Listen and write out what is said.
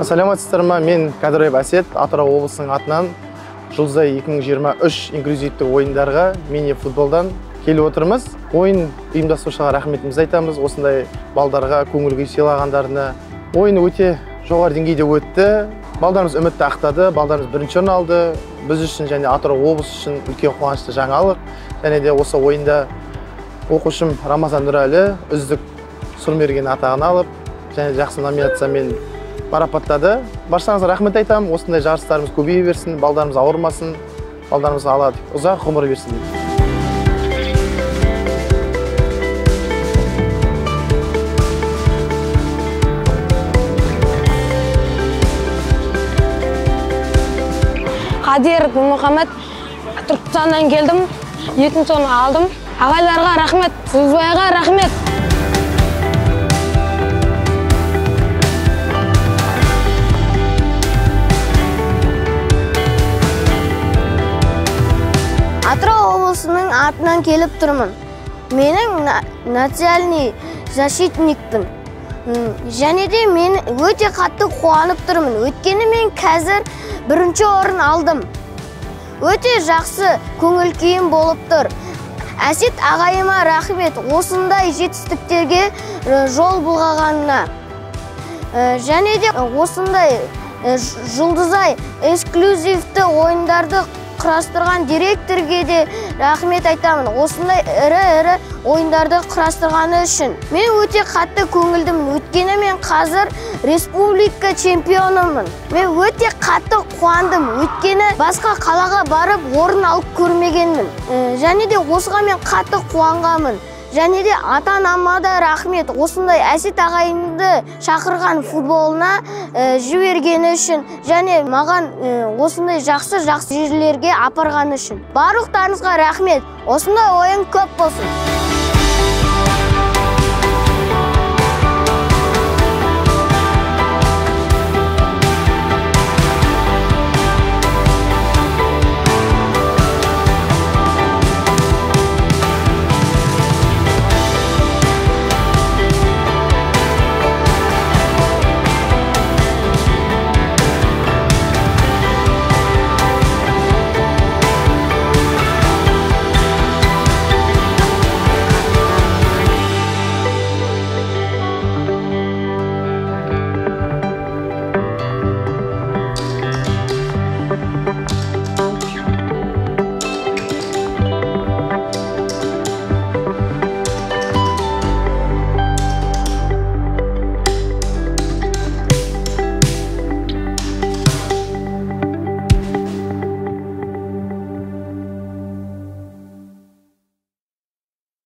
Саламатсыздар ма? Мен Кадырбаев Әсет, Атырау облысының атынан Жұлдызай 2023 инклюзивті ойындарға мини-футболдан келіп отырмыз. Ойын ұйымдастырушыға рахметімізді айтамыз. Осындай балдарға көңіл күй сыйлағандарына. Ойын өте жоғары деңгейде өтті. Балдарымыз үмітті ақтады, балдарымыз бірінші орын алды. Біз үшін және Атырау облысы үшін үлкен қуанышты жаңалық. Және де осы ойында оқушым Рамазан Нұрәлі үздік сұрмерген атағын алып, және жақсы номинациямен марапаттады. Баршаңызға рахмет айтамын. Осындай жарыстарымыз көбейе берсін, балдарымыз ауырмасын, балдарымыз алады ұзақ ғұмыр берсін. Қадир Мұхаммед, Түркістаннан келдім, екінші орын алдым. Ағайларға рахмет, Жұлдызайға рахмет. Атырау облысының атынан келіп тұрмын. Менің национальный защитникпін. Және де мен өте қатты қуанып тұрмын. Өткені мен қазір бірінші орын алдым. Өте жақсы көңіл күйім болып тұр. Әсет ағайыма рахмет, осындай жетістіктерге жол бұлғағанына. Және де осындай Жұлдызай эксклюзивті ойындарды құрастырған директорге де рахмет айтамын. Осындай ірі ойындарды құрастырғаны үшін. Мен өте қатты көңілдімін. Өткені мен қазір республика чемпионымын. Мен өте қатты қуандым. Өткені басқа қалаға барып орын алып көрмегенмін. Және де осыға мен қатты қуанғанмын. Және де ата-анама да рахмет, осындай Әсет ағайымды шақырған футболына жібергені үшін, және маған осындай жақсы жерлерге апарғаны үшін. Барлықтарыңызға рахмет, осындай ойын көп болсын.